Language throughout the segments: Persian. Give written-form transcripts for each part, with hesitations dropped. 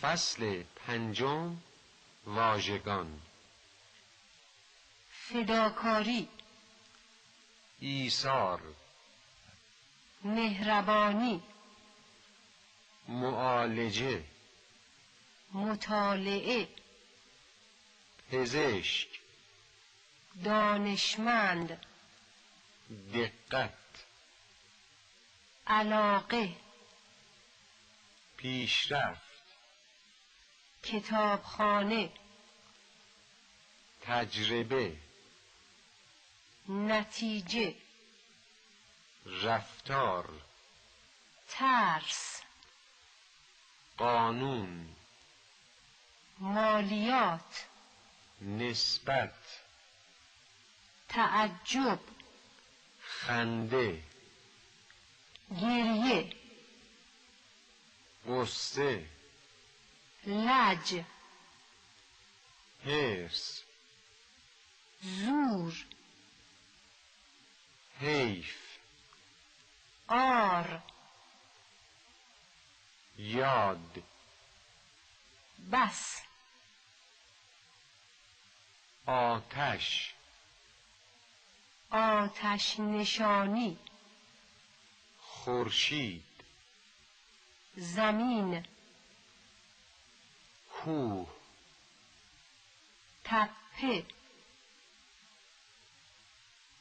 فصل پنجم. واژگان. فداکاری، ایثار، مهربانی، معالجه، مطالعه، پزشک، دانشمند، دقت، علاقه، پیشرفت، کتابخانه، تجربه، نتیجه، رفتار، ترس، قانون، مالیات، نسبت، تعجب، خنده، گریه، غصه، لج، حرص، زور، حیف، آر، یاد، بس، آتش، آتش نشانی، خورشید، زمین، کوه، تپه،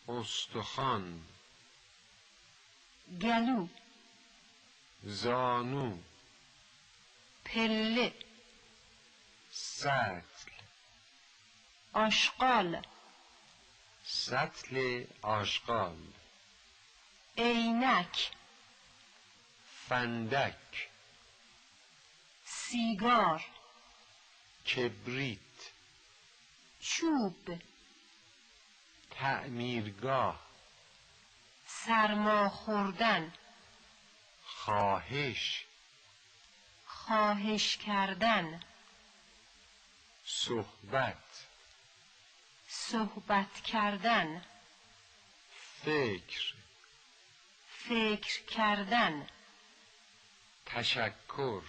استخوان، گلو، زانو، پله، سطل، آشغال، سطل آشغال، عینک، فندک، سیگار، کبریت، چوب، تعمیرگاه، سرما خوردن، خواهش، خواهش کردن، صحبت، صحبت کردن، فکر، فکر کردن، تشکر،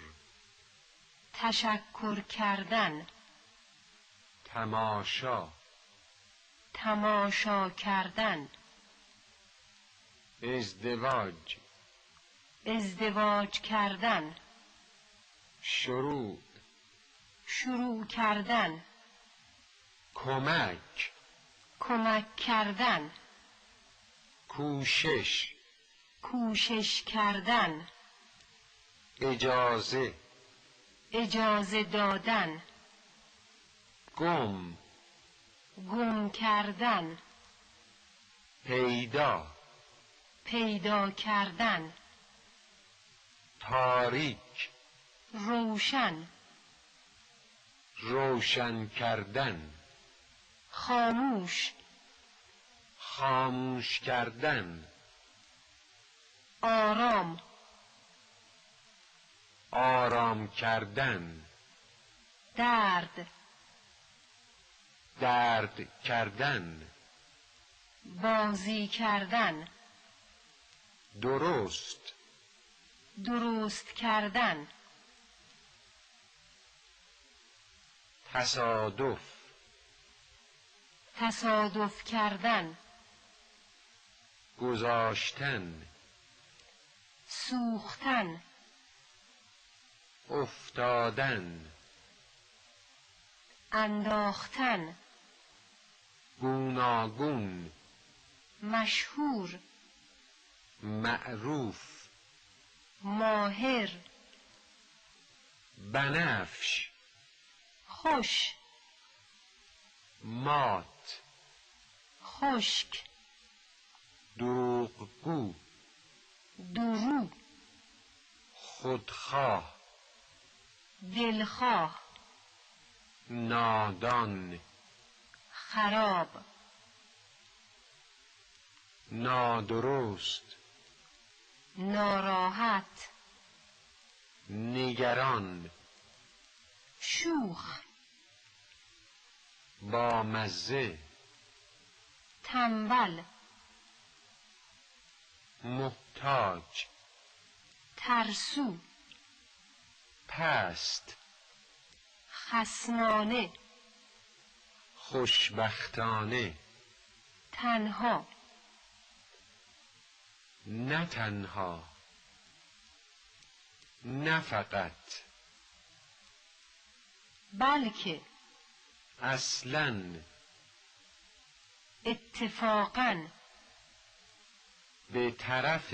تشکر کردن، تماشا، تماشا کردن، ازدواج، ازدواج کردن، شروع، شروع کردن، کمک، کمک کردن، کوشش، کوشش کردن، اجازه، اجازه دادن، گم، گم کردن، پیدا، پیدا کردن، تاریک، روشن، روشن کردن، خاموش، خاموش کردن، آرام، آرام کردن، درد، درد کردن، بازی کردن، درست، درست کردن، تصادف، تصادف کردن، گذاشتن، سوختن، افتادن، انداختن، گوناگون، مشهور، معروف، ماهر، بنفش، خوش، مات، خشک، دروغگو، دروغ، خودخواه، دلخواه، نادان، خراب، نادرست، ناراحت، نگران، شوخ، بامزه، تنبل، محتاج، ترسو، پست، خصمانه. خوشبختانه. تنها. نه تنها. نه فقط. بلکه. اصلاً. اتفاقاً. به طرف.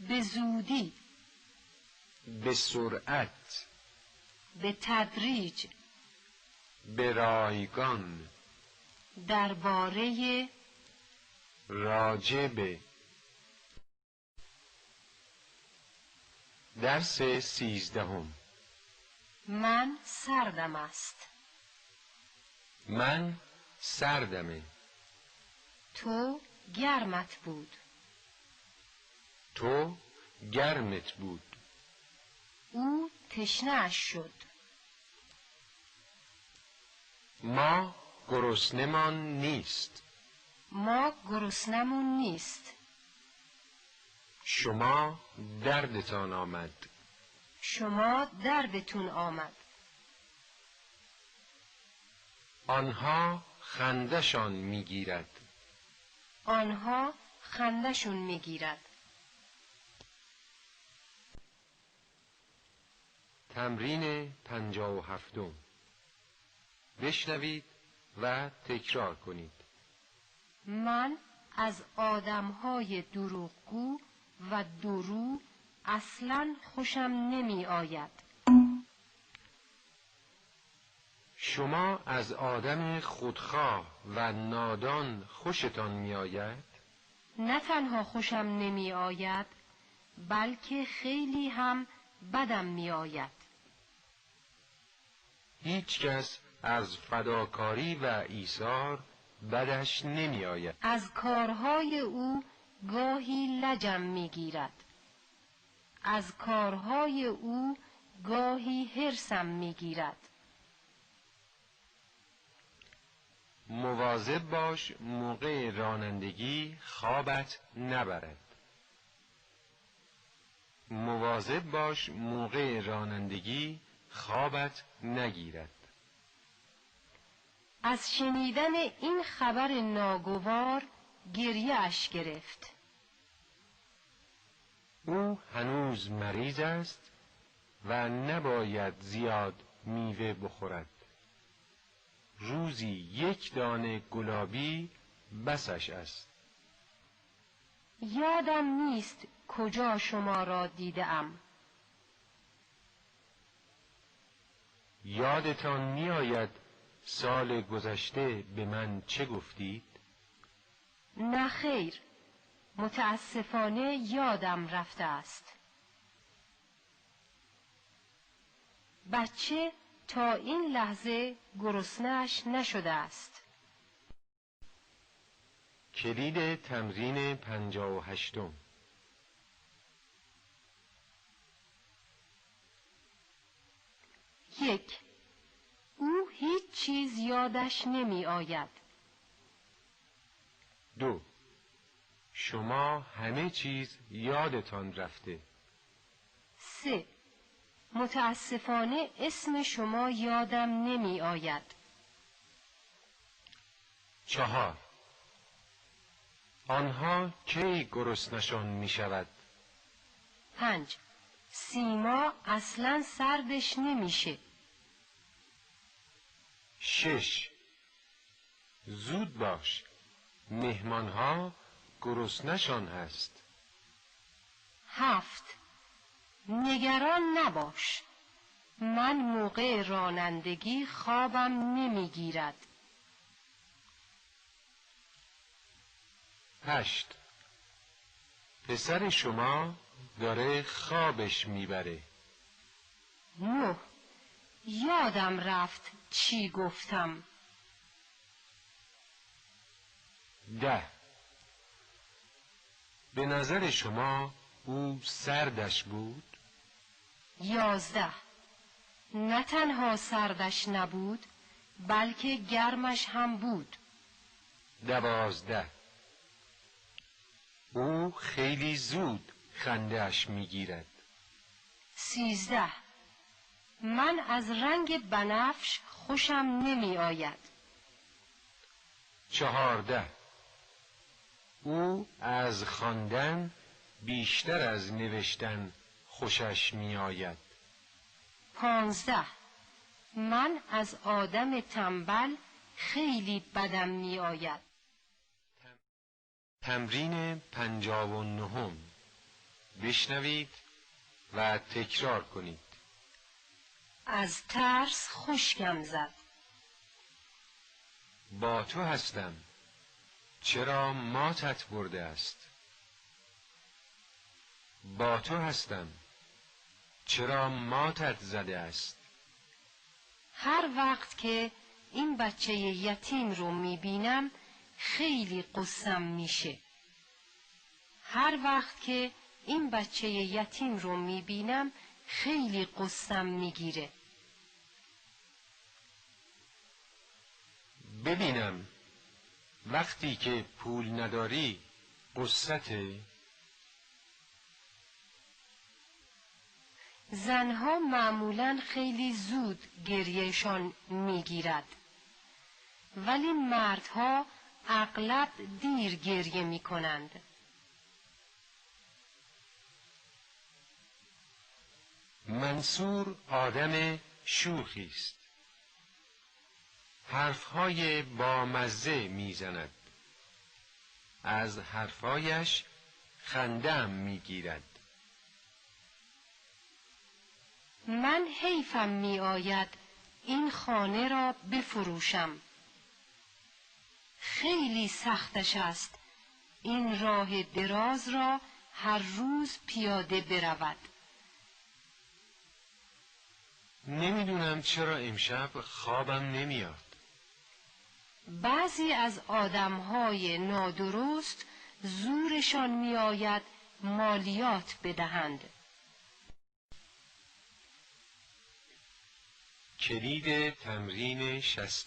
به زودی. به سرعت. به تدریج. به رایگان. درباره. راجب. درس 13. من سردم است. من سردمه. تو گرمت بود. تو گرمت بود. او تشنه‌اش شد. ما گرسنه‌مان نیست. ما گرسنمون نیست. شما دردتان آمد. شما دردتون آمد. آنها خنده‌شان میگیرد. آنها خنده‌شون میگیرد. تمرین 57. بشنوید و تکرار کنید. من از آدمهای دروغگو و درو اصلاً خوشم نمی آید. شما از آدم خودخواه و نادان خوشتان می آید؟ نه تنها خوشم نمی آید بلکه خیلی هم بدم می آید. هیچ کس از فداکاری و ایثار بدش نمی آید. از کارهای او گاهی لجم می گیرد. از کارهای او گاهی حرصم می گیرد. مواظب باش موقع رانندگی خوابت نبرد. مواظب باش موقع رانندگی خوابت نگیرد. از شنیدن این خبر ناگوار گریه اش گرفت. او هنوز مریض است و نباید زیاد میوه بخورد. روزی 1 دانه گلابی بسش است. یادم نیست کجا شما را دیدم. یادتان میآید سال گذشته به من چه گفتید؟ نه خیر، متاسفانه یادم رفته است. بچه تا این لحظه گرسنه‌اش نشده است. کلید تمرین 58. 1. او هیچ چیز یادش نمی آید. 2. شما همه چیز یادتان رفته. 3. متاسفانه اسم شما یادم نمی آید. 4. آنها کی گرسنه‌شان می شود؟ 5. سیما اصلا سردش نمیشه. 6. زود باش، مهمانها گرسنه‌شان هست. 7. نگران نباش، من موقع رانندگی خوابم نمیگیرد. 8. پسر شما داره خوابش میبره. 9. یادم رفت چی گفتم. 10. به نظر شما او سردش بود؟ 11. نه تنها سردش نبود بلکه گرمش هم بود. 12. او خیلی زود خنده‌اش میگیرد. 13. من از رنگ بنفش خوشم نمی آید. 14. او از خواندن بیشتر از نوشتن خوشش می آید. 15. من از آدم تنبل خیلی بدم می آید. تمرین 59. بشنوید و تکرار کنید. از ترس خشکم زد. با تو هستم، چرا ماتت برده است؟ با تو هستم، چرا ماتت زده است؟ هر وقت که این بچه یتیم رو میبینم خیلی قصم میشه. هر وقت که این بچه یتیم رو میبینم خیلی قصم میگیره. ببینم وقتی که پول نداری قصته؟ زنها معمولاً خیلی زود گریهشان میگیرد، ولی مردها اغلب دیر گریه میکنند. منصور آدم شوخی است. حرفهای بامزه میزند. از حرفایش خنده‌ام میگیرد. من حیفم می آید این خانه را بفروشم. خیلی سختش است این راه دراز را هر روز پیاده برود. نمیدونم چرا امشب خوابم نمیاد. بعضی از آدمهای نادرست زورشان می آید مالیات بدهند. کلید تمرین 60.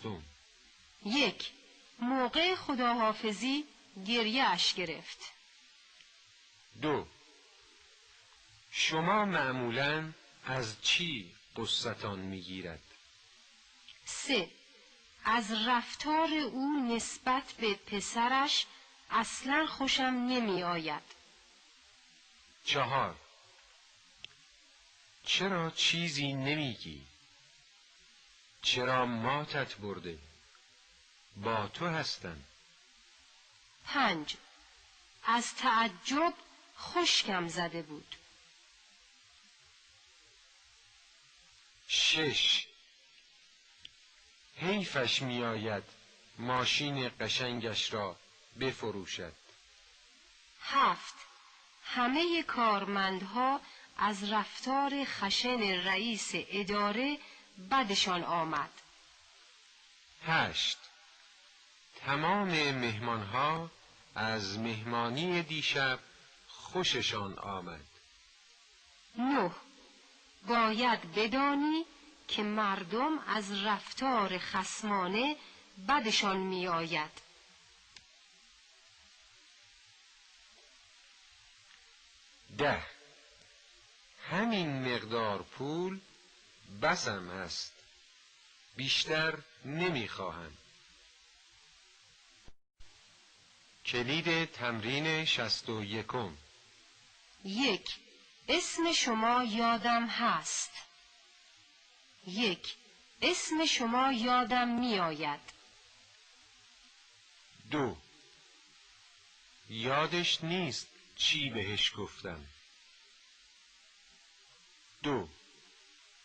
1. موقع خداحافظی گریه‌اش گرفت. 2. شما معمولاً از چی غصتان میگیرد؟ 3. از رفتار او نسبت به پسرش اصلا خوشم نمی آید. 4. چرا چیزی نمیگی؟ چرا ماتت برده؟ با تو هستم. 5. از تعجب خشکم زده بود. 6. حیفش میآید ماشین قشنگش را بفروشد. 7. همه کارمندها از رفتار خشن رئیس اداره بدشان آمد. 8. تمام مهمانها از مهمانی دیشب خوششان آمد. 9. باید بدانی که مردم از رفتار خصمانه بدشان می آید. 10. همین مقدار پول بسم است. بیشتر نمیخواهم. کلید تمرین 61. 1. اسم شما یادم هست. 1. اسم شما یادم می آید. 2. یادش نیست چی بهش گفتم. 2.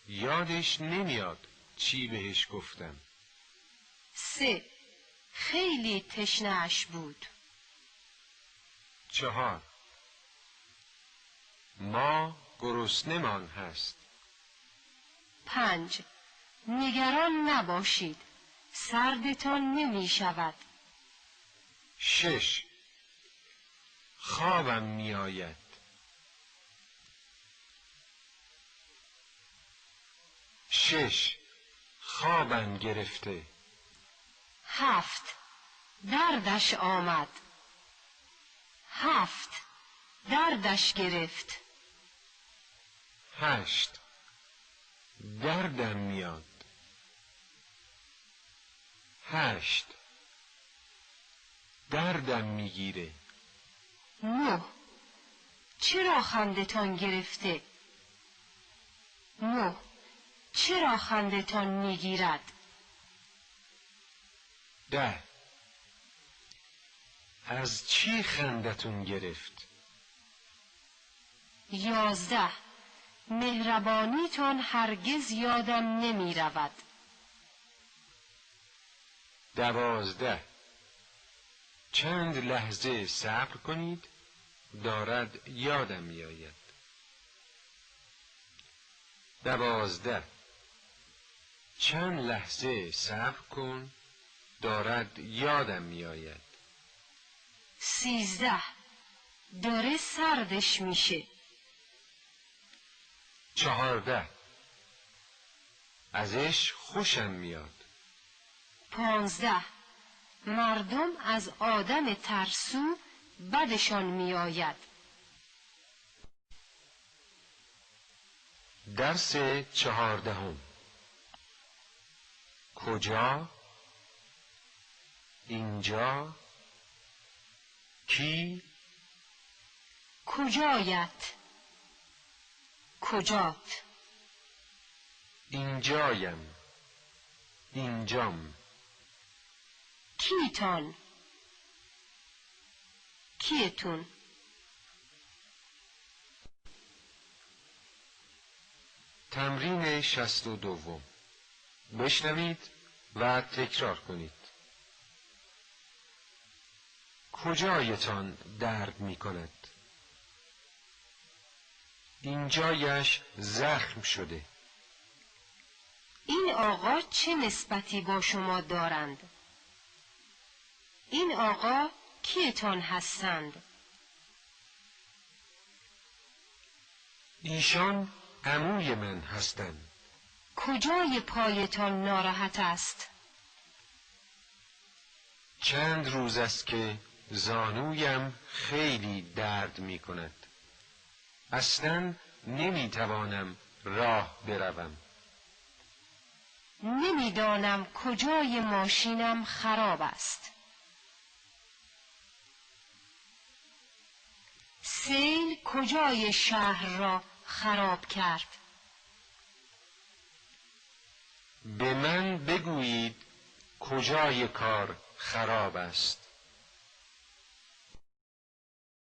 یادش نمیاد چی بهش گفتم. 3. خیلی تشنه‌اش بود. 4. ما گرسنه‌مان هست. 5. نگران نباشید، سردتان نمی شود. 6. خوابم می آید. 6. خوابم گرفته. 7. دردش آمد. 7. دردش گرفت. 8. دردم میاد. 8 دردم میگیره. 9 چرا خندتان گرفته؟ 9 چرا خندتان میگیرد؟ 10 از چی خندتون گرفت؟ 11 مهربانیتان هرگز یادم نمی رود. 12 چند لحظه صبر کنید، دارد یادم میآید. 12 چند لحظه صبر کن، دارد یادم میآید. 13 داره سردش میشه. 14 ازش خوشم میاد. 15 مردم از آدم ترسو بدشان میآید. درس 14. کجا، اینجا، کی، کجایت، کجات، اینجایم، اینجام. کیتان، کیتون. تمرین 62. بشنوید و تکرار کنید. کجایتان درد می کند؟ اینجایش زخم شده. این آقا چه نسبتی با شما دارند؟ این آقا کیتان هستند؟ ایشان عموی من هستند. کجای پایتان ناراحت است؟ چند روز است که زانویم خیلی درد می کند. اصلاً نمی توانم راه بروم. نمیدانم کجای ماشینم خراب است. سیل کجای شهر را خراب کرد؟ به من بگویید کجای کار خراب است.